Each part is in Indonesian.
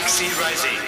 Galaxy Rising.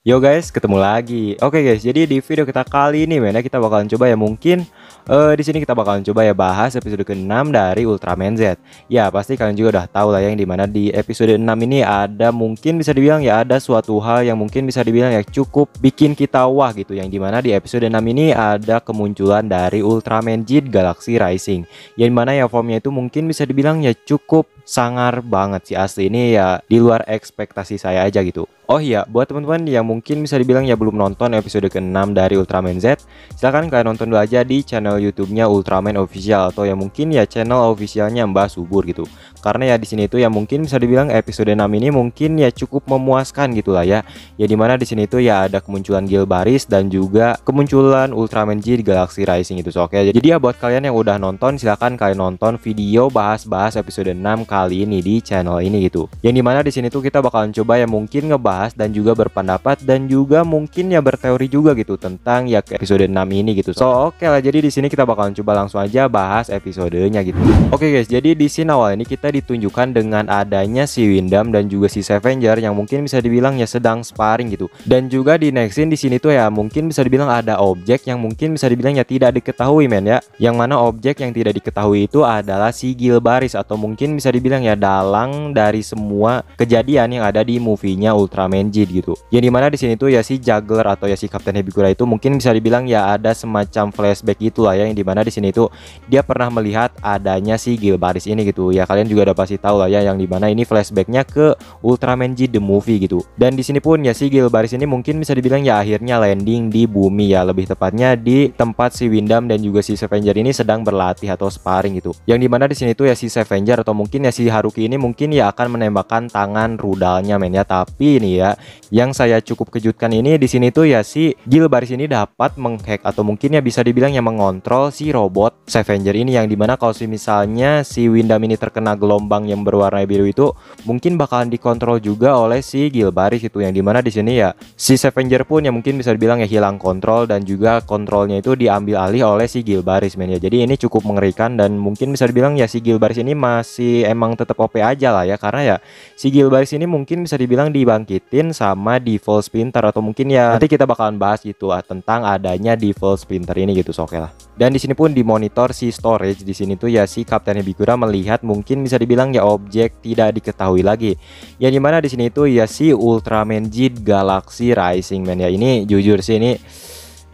Yo guys, ketemu lagi. Oke guys, jadi di video kita kali ini men ya, kita bakalan coba ya mungkin di sini kita bakalan coba ya bahas episode ke-6 dari Ultraman Z. Ya, pasti kalian juga udah tahu lah yang dimana di episode 6 ini ada mungkin bisa dibilang ya ada suatu hal yang mungkin bisa dibilang ya cukup bikin kita wah gitu. Yang dimana di episode 6 ini ada kemunculan dari Ultraman Z Galaxy Rising. Yang dimana ya formnya itu mungkin bisa dibilang ya cukup sangar banget sih asli, ini ya di luar ekspektasi saya aja gitu. Oh iya, buat teman-teman yang mungkin bisa dibilang ya belum nonton episode ke-6 dari Ultraman Z, silahkan kalian nonton dulu aja di channel YouTube-nya Ultraman Official atau ya mungkin ya channel officialnya Mbah Subur gitu. Karena ya di sini itu ya mungkin bisa dibilang episode 6 ini mungkin ya cukup memuaskan gitulah ya. Ya dimana di sini itu ya ada kemunculan Gilbaris dan juga kemunculan Ultraman Z Galaxy Rising itu. So, oke. Jadi ya buat kalian yang udah nonton, silahkan kalian nonton video bahas-bahas episode 6 kali ini di channel ini gitu. Yang dimana di sini tuh kita bakalan coba ya mungkin ngebahas dan juga berpendapat dan juga mungkin ya berteori juga gitu tentang ya ke episode 6 ini gitu. So oke lah, jadi di sini kita bakalan coba langsung aja bahas episodenya gitu. Oke guys, jadi di scene awal ini kita ditunjukkan dengan adanya si Windam dan juga si Scavenger yang mungkin bisa dibilang ya sedang sparring gitu. Dan juga di next scene di sini tuh ya mungkin bisa dibilang ada objek yang mungkin bisa dibilang ya tidak diketahui men ya. Yang mana objek yang tidak diketahui itu adalah si Gilbaris atau mungkin bisa dibilang ya dalang dari semua kejadian yang ada di movie-nya Ultraman Z gitu. Yang dimana di sini tuh ya si Juggler atau ya si Kapten Hibikura itu mungkin bisa dibilang ya ada semacam flashback gitulah ya, yang dimana di sini tuh dia pernah melihat adanya si Gilbaris ini gitu. Ya kalian juga udah pasti tahu lah ya yang dimana ini flashbacknya ke Ultraman Z the movie gitu. Dan di sini pun ya si Gilbaris ini mungkin bisa dibilang ya akhirnya landing di bumi ya, lebih tepatnya di tempat si Windam dan juga si Scavenger ini sedang berlatih atau sparring gitu. Yang dimana di sini tuh ya si Scavenger atau mungkin ya si Haruki ini mungkin ya akan menembakkan tangan rudalnya men ya. Tapi ini ya yang saya cukup kejutkan ini di sini tuh ya si Gilbaris ini dapat menghack atau mungkin ya bisa dibilang ya mengontrol si robot Scavenger ini, yang dimana kalau misalnya si Windam ini terkena gelombang yang berwarna biru itu mungkin bakalan dikontrol juga oleh si Gilbaris itu. Yang dimana di sini ya si Scavenger pun ya mungkin bisa dibilang ya hilang kontrol dan juga kontrolnya itu diambil alih oleh si Gilbaris men ya. Jadi ini cukup mengerikan dan mungkin bisa dibilang ya si Gilbaris ini masih emang tetap OP aja lah ya, karena ya si Gilbaris ini mungkin bisa dibilang dibangkitin sama Devil Splinter atau mungkin ya nanti kita bakalan bahas gitu tentang adanya Devil Splinter ini gitu. So, oke lah. Dan di sini pun di monitor si storage di sini tuh ya si Kapten Hibikura melihat mungkin bisa dibilang ya objek tidak diketahui lagi. Yang dimana di sini tuh ya si Ultraman Z Galaxy Rising men ya. Ini jujur sih ini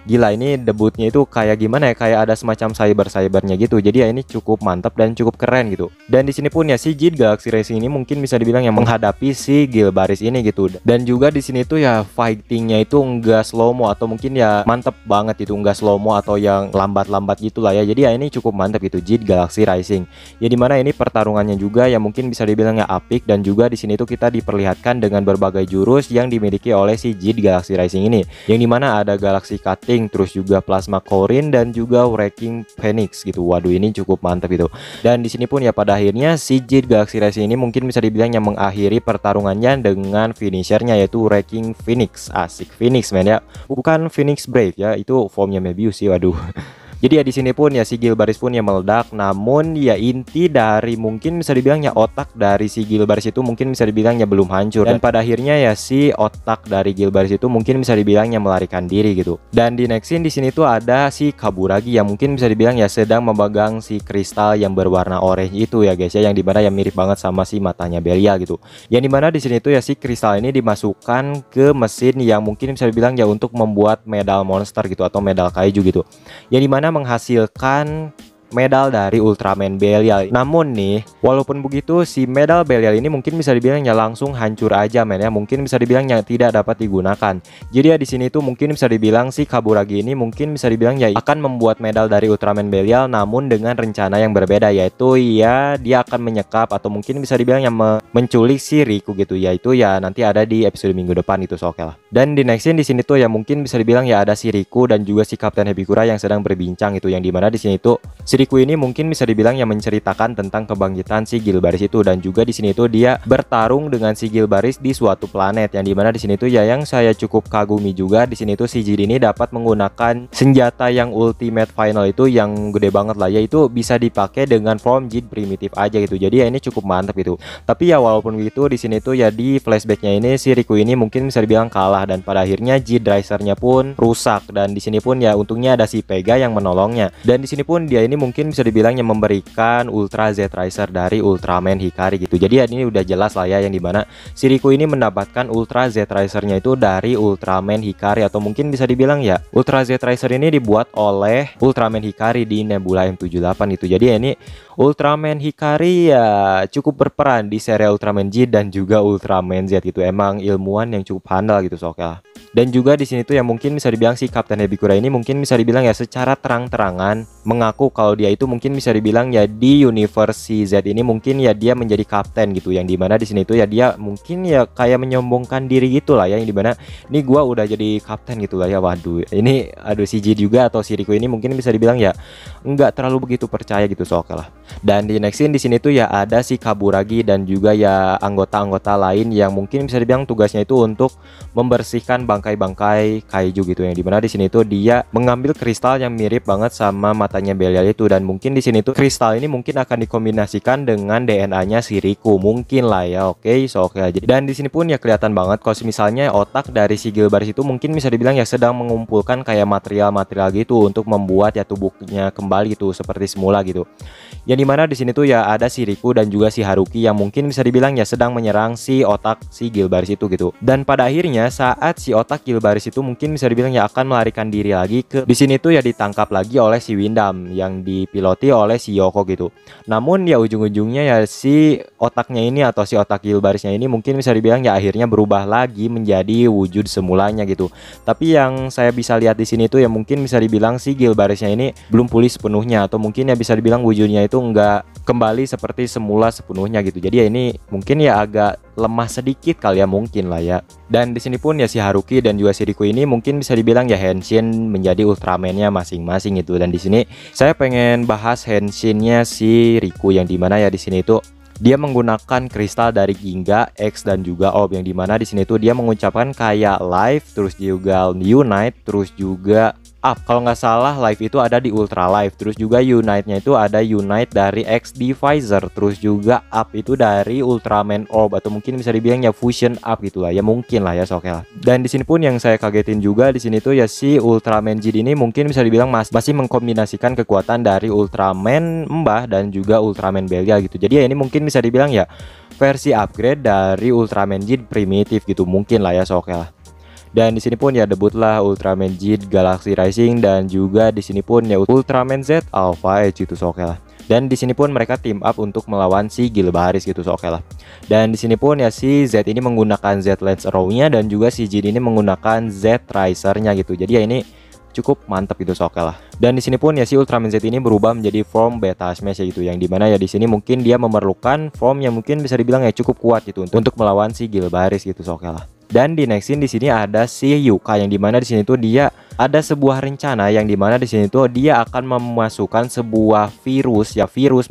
gila, ini debutnya itu kayak gimana ya, kayak ada semacam cybernya gitu. Jadi ya ini cukup mantap dan cukup keren gitu. Dan di sini pun ya si Z Galaxy Racing ini mungkin bisa dibilang yang menghadapi si Gilbaris ini gitu. Dan juga di sini tuh ya fightingnya itu enggak slow mo atau mungkin ya mantep banget itu, enggak slow mo atau yang lambat-lambat gitulah ya. Jadi ya ini cukup mantap gitu Z Galaxy Rising. Ya dimana ini pertarungannya juga ya mungkin bisa dibilang ya apik, dan juga di sini tuh kita diperlihatkan dengan berbagai jurus yang dimiliki oleh si Z Galaxy Rising ini. Yang dimana ada Galaxy Cutting, terus juga Plasma Corin dan juga Wrecking Phoenix gitu. Waduh, ini cukup mantap gitu. Dan di sini pun ya pada akhirnya si Z Galaxy Racing ini mungkin bisa dibilang yang mengakhiri pertarungannya dengan finishernya yaitu Wrecking Phoenix. Asik, Phoenix men ya, bukan Phoenix Brave ya, itu formnya Mebius sih. Waduh. Jadi ya di sini pun ya si Gilbaris pun ya meledak, namun ya inti dari mungkin bisa dibilang ya otak dari si Gilbaris itu mungkin bisa dibilang ya belum hancur, dan pada akhirnya ya si otak dari Gilbaris itu mungkin bisa dibilang ya melarikan diri gitu. Dan di next scene di sini tuh ada si Kaburagi yang mungkin bisa dibilang ya sedang memegang si kristal yang berwarna orange itu ya guys ya, yang dimana ya mirip banget sama si matanya Belia gitu. Yang dimana di sini tuh ya si kristal ini dimasukkan ke mesin yang mungkin bisa dibilang ya untuk membuat medal monster gitu atau medal kaiju gitu. Yang dimana menghasilkan medal dari Ultraman Belial. Namun nih, walaupun begitu si medal Belial ini mungkin bisa dibilang ya langsung hancur aja men ya, mungkin bisa dibilang ya tidak dapat digunakan. Jadi ya di sini tuh mungkin bisa dibilang si Kaburagi ini mungkin bisa dibilang ya akan membuat medal dari Ultraman Belial, namun dengan rencana yang berbeda, yaitu ya dia akan menyekap atau mungkin bisa dibilang yang menculik si Riku gitu, yaitu ya nanti ada di episode minggu depan itu. So, oke lah. Dan di next scene di sini tuh ya mungkin bisa dibilang ya ada si Riku dan juga si Kapten Hibikura yang sedang berbincang itu, yang dimana di sini tuh si Riku ini mungkin bisa dibilang yang menceritakan tentang kebangkitan si Gilbaris itu, dan juga di sini tuh dia bertarung dengan si Gilbaris di suatu planet, yang dimana di sini tuh ya yang saya cukup kagumi juga di sini tuh si Jid ini dapat menggunakan senjata yang ultimate final itu yang gede banget lah, yaitu bisa dipakai dengan form Jid primitif aja gitu. Jadi ya ini cukup mantap gitu. Tapi ya walaupun begitu di sini tuh ya di flashbacknya ini si Riku ini mungkin bisa dibilang kalah, dan pada akhirnya Jid Risernya pun rusak, dan di sini pun ya untungnya ada si Pega yang menolongnya. Dan di sini pun dia ini mungkin bisa dibilang yang memberikan Ultra Z Riser dari Ultraman Hikari gitu. Jadi ya ini udah jelas lah ya, yang dimana si Riku ini mendapatkan Ultra Z Risernya itu dari Ultraman Hikari, atau mungkin bisa dibilang ya Ultra Z Riser ini dibuat oleh Ultraman Hikari di Nebula M78 gitu. Jadi ya ini Ultraman Hikari ya cukup berperan di serial Ultraman Jid dan juga Ultraman Z gitu. Emang ilmuwan yang cukup handal gitu Soka. Dan juga di sini tuh yang mungkin bisa dibilang si Kapten Hebikura ini mungkin bisa dibilang ya secara terang-terangan mengaku kalau dia itu mungkin bisa dibilang ya di universe si Z ini mungkin ya dia menjadi kapten gitu, yang dimana di sini tuh ya dia mungkin ya kayak menyombongkan diri gitu lah ya, yang dimana ini gua udah jadi kapten gitu lah ya. Waduh, ini aduh si Jid juga atau si Riku ini mungkin bisa dibilang ya nggak terlalu begitu percaya gitu Soka lah. Dan di next scene di sini tuh ya ada si Kaburagi dan juga ya anggota-anggota lain yang mungkin bisa dibilang tugasnya itu untuk membersihkan bangkai-bangkai kaiju gitu, yang dimana di sini tuh dia mengambil kristal yang mirip banget sama matanya Belial itu, dan mungkin di sini tuh kristal ini mungkin akan dikombinasikan dengan DNA-nya si Riku mungkin lah ya. Oke, so oke aja. Dan di sini pun ya kelihatan banget kalau misalnya otak dari si Gilbaris itu mungkin bisa dibilang ya sedang mengumpulkan kayak material-material gitu untuk membuat ya tubuhnya kembali gitu seperti semula gitu. Yang dimana di sini tuh ya ada si Riku dan juga si Haruki yang mungkin bisa dibilang ya sedang menyerang si otak si Gilbaris itu gitu. Dan pada akhirnya saat si otak Gilbaris itu mungkin bisa dibilang ya akan melarikan diri lagi ke di sini tuh ya ditangkap lagi oleh si Windam yang dipiloti oleh si Yoko gitu. Namun ya ujung-ujungnya ya si otaknya ini atau si otak Gilbarisnya ini mungkin bisa dibilang ya akhirnya berubah lagi menjadi wujud semulanya gitu. Tapi yang saya bisa lihat di sini tuh ya mungkin bisa dibilang si Gilbarisnya ini belum pulih sepenuhnya, atau mungkin ya bisa dibilang wujudnya itu nggak kembali seperti semula sepenuhnya gitu. Jadi ya ini mungkin ya agak lemah sedikit kali ya mungkin lah ya. Dan di sini pun ya si Haruki dan juga si Riku ini mungkin bisa dibilang ya henshin menjadi Ultraman-nya masing-masing gitu. Dan di sini saya pengen bahas henshinnya si Riku, yang dimana ya di sini itu dia menggunakan kristal dari Ginga, X dan juga Orb, yang dimana di sini tuh dia mengucapkan kayak live, terus juga unite, terus juga up. Kalau nggak salah live itu ada di Ultra Live, terus juga unite-nya itu ada unite dari X Divisor, terus juga up itu dari Ultraman Orb, atau mungkin bisa dibilang ya fusion up gitu lah ya mungkin lah ya oke lah. Dan di sini pun yang saya kagetin juga di sini tuh ya si Ultraman Jid ini mungkin bisa dibilang masih mengkombinasikan kekuatan dari Ultraman Mbah dan juga Ultraman Belial gitu. Jadi ya ini mungkin bisa dibilang ya versi upgrade dari Ultraman Jid primitif gitu mungkin lah ya oke lah. Dan di sini pun ya debutlah Ultraman Jid Galaxy Rising, dan juga di sini pun ya Ultraman Z Alpha Edge gitu oke lah. Dan di sini pun mereka team up untuk melawan si Gilbaris gitu oke lah. Dan di sini pun ya si Z ini menggunakan Z Lance Arrow-nya dan juga si Jid ini menggunakan Z Riser-nya gitu. Jadi ya ini cukup mantap gitu oke lah. Dan di sini pun ya si Ultraman Z ini berubah menjadi form Beta Smash ya gitu, yang dimana ya di sini mungkin dia memerlukan form yang mungkin bisa dibilang ya cukup kuat gitu untuk melawan si Gilbaris gitu oke lah. Dan di next scene di sini ada si Yuka, yang dimana di sini tuh dia ada sebuah rencana yang dimana di sini tuh dia akan memasukkan sebuah virus ya, virus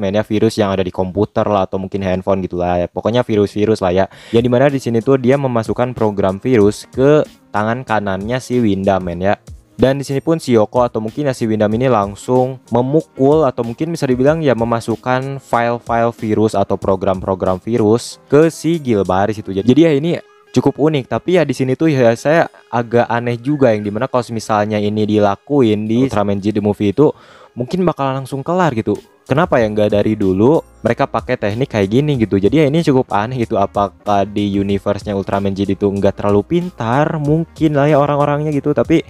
yang ada di komputer lah atau mungkin handphone gitu lah ya. Pokoknya virus lah ya. Yang dimana di sini tuh dia memasukkan program virus ke tangan kanannya si Windam ya. Dan di sini pun si Yoko atau mungkin ya si Windam ini langsung memukul atau mungkin bisa dibilang ya memasukkan file-file virus atau program-program virus ke si Gilbaris itu. Jadi ya ini cukup unik, tapi ya di sini tuh ya saya agak aneh juga, yang dimana kalau misalnya ini dilakuin di Ultraman Jid The Movie itu mungkin bakal langsung kelar gitu. Kenapa ya nggak dari dulu mereka pakai teknik kayak gini gitu? Jadi ya ini cukup aneh gitu. Apakah di universe-nya Ultraman Jid itu nggak terlalu pintar? Mungkin lah ya orang-orangnya gitu. Tapi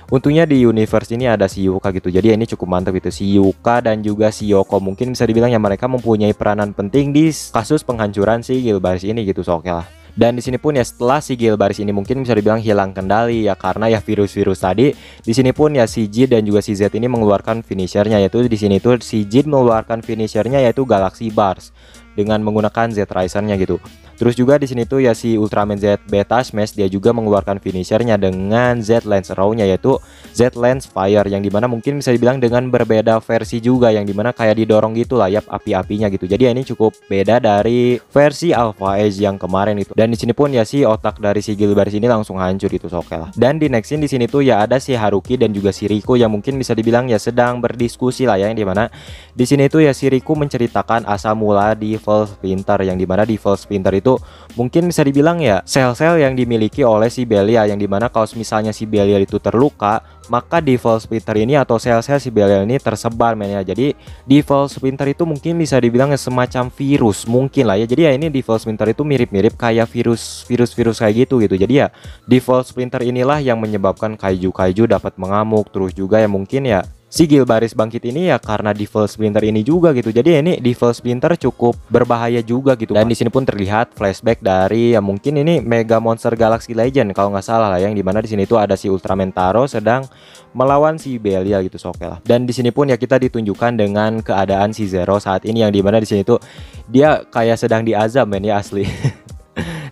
untungnya di universe ini ada si Yuka gitu. Jadi ya ini cukup mantap gitu. Si Yuka dan juga si Yoko mungkin bisa dibilang ya mereka mempunyai peranan penting di kasus penghancuran si Gilbaris ini gitu. So oke lah. Dan di sini pun ya setelah si Gilbaris ini mungkin bisa dibilang hilang kendali ya karena ya virus-virus tadi. Di sini pun ya si Jid dan juga si Z ini mengeluarkan finishernya, yaitu di sini tuh si Jid mengeluarkan finishernya yaitu Galaxy Bars dengan menggunakan Z Riser-nya gitu. Terus juga di sini tuh ya si Ultraman Z Beta Smash dia juga mengeluarkan finishernya dengan Z Lance Arrow-nya, yaitu Z Lance Fire, yang dimana mungkin bisa dibilang dengan berbeda versi juga, yang dimana kayak didorong gitu lah ya api-apinya gitu. Jadi ya ini cukup beda dari versi Alpha Edge yang kemarin itu. Dan di sini pun ya si otak dari si Gilbaris ini langsung hancur gitu, so, oke lah. Dan di next scene di sini tuh ya ada si Haruki dan juga si Riku yang mungkin bisa dibilang ya sedang berdiskusi lah ya, yang dimana di sini tuh ya si Riku menceritakan asal mula Devil Splinter, yang dimana Devil Splinter itu mungkin bisa dibilang ya sel-sel yang dimiliki oleh si Belia, yang dimana kalau misalnya si Belia itu terluka, maka Devil Splinter ini atau sel-sel si Belia ini tersebar men ya. Jadi Devil Splinter itu mungkin bisa dibilang ya semacam virus mungkin lah ya. Jadi ya ini Devil Splinter itu mirip-mirip kayak virus kayak gitu. Jadi ya Devil Splinter inilah yang menyebabkan kaiju dapat mengamuk. Terus juga ya mungkin ya si Gilbaris bangkit ini ya karena Devil Splinter ini juga gitu. Jadi ya ini Devil Splinter cukup berbahaya juga gitu. Dan di sini pun terlihat flashback dari ya mungkin ini Mega Monster Galaxy Legend kalau nggak salah lah, yang dimana di sini tuh ada si Ultraman Taro sedang melawan si Belia gitu, so, oke lah. Dan di sini pun ya kita ditunjukkan dengan keadaan si Zero saat ini, yang dimana di sini tuh dia kayak sedang diazab men ya asli.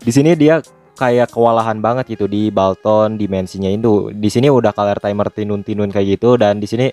Di sini dia kayak kewalahan banget gitu di Balton dimensinya itu. Di sini udah color timer tinun-tinun kayak gitu, dan di sini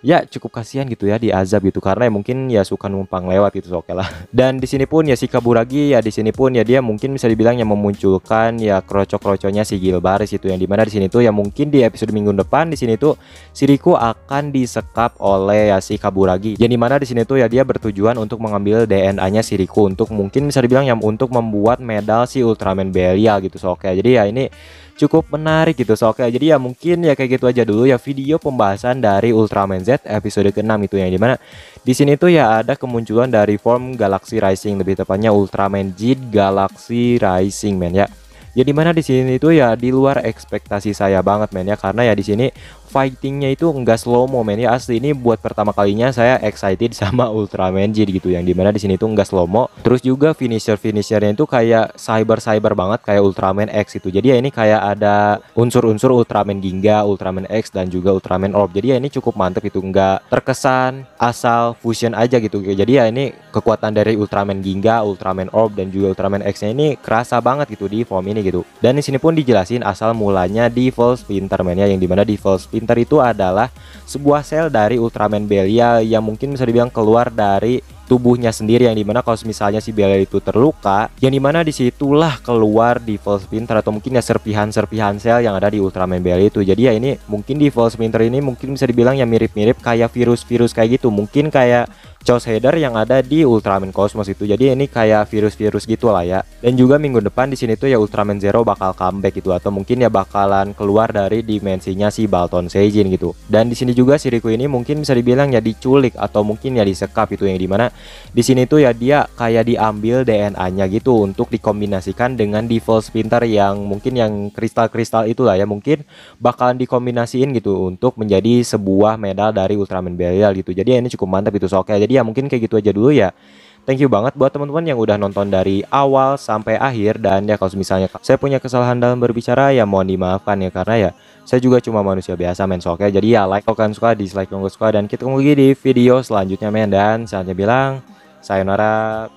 ya cukup kasihan gitu ya diazab gitu, karena ya mungkin ya suka numpang lewat gitu, so, oke lah. Dan di sini pun ya si Kaburagi ya di sini pun ya dia mungkin bisa dibilang yang memunculkan ya krocok-kroconya si Gilbaris itu, yang dimana di sini tuh ya mungkin di episode minggu depan di sini tuh si Riku akan disekap oleh ya si Kaburagi, yang dimana di sini tuh ya dia bertujuan untuk mengambil DNA-nya si Riku untuk mungkin bisa dibilang yang untuk membuat medal si Ultraman Belia gitu, so, oke. Jadi ya ini cukup menarik gitu, so, oke. Jadi ya mungkin ya kayak gitu aja dulu ya video pembahasan dari Ultraman Z episode ke-6 itu, yang dimana di sini tuh ya ada kemunculan dari form Galaxy Rising, lebih tepatnya Ultraman Z Galaxy Rising men ya. Ya dimana di sini tuh ya di luar ekspektasi saya banget men ya, karena ya di sini fightingnya itu enggak slow mo men ya, asli ini buat pertama kalinya saya excited sama Ultraman Z gitu, yang dimana di sini tuh enggak slow mo. Terus juga finishernya itu kayak cyber banget kayak Ultraman X itu. Jadi ya ini kayak ada unsur-unsur Ultraman Ginga, Ultraman X dan juga Ultraman Orb. Jadi ya ini cukup mantep itu, enggak terkesan asal fusion aja gitu. Jadi ya ini kekuatan dari Ultraman Ginga, Ultraman Orb dan juga Ultraman X-nya ini kerasa banget gitu di form ini gitu. Dan di sini pun dijelasin asal mulanya Devil Splinter men ya, yang dimana Devil Splinter itu adalah sebuah sel dari Ultraman Belia yang mungkin bisa dibilang keluar dari tubuhnya sendiri, yang dimana kalau misalnya si Belia itu terluka, yang dimana disitulah keluar Devil Splinter atau mungkin ya serpihan-serpihan sel yang ada di Ultraman Belia itu. Jadi ya ini mungkin Devil Splinter ini mungkin bisa dibilang ya mirip-mirip kayak virus kayak gitu, mungkin kayak Chaos Header yang ada di Ultraman Cosmos itu. Jadi ini kayak virus gitu lah ya. Dan juga minggu depan di sini tuh ya Ultraman Zero bakal comeback gitu, atau mungkin ya bakalan keluar dari dimensinya si Balton Seijin gitu. Dan di sini juga si Riku ini mungkin bisa dibilang ya diculik atau mungkin ya disekap itu, yang dimana di sini tuh ya dia kayak diambil DNA-nya gitu untuk dikombinasikan dengan Devil Splinter yang mungkin yang kristal-kristal itulah ya, mungkin bakalan dikombinasiin gitu untuk menjadi sebuah medal dari Ultraman Belia gitu. Jadi ya ini cukup mantap itu, so, oke. Jadi ya mungkin kayak gitu aja dulu ya. Thank you banget buat teman-teman yang udah nonton dari awal sampai akhir. Dan ya kalau misalnya saya punya kesalahan dalam berbicara ya mohon dimaafkan ya, karena ya saya juga cuma manusia biasa men, so, oke. Jadi ya like kalau kalian suka, dislike kalau nggak suka, dan kita ketemu lagi di video selanjutnya men. Dan saatnya bilang sayonara.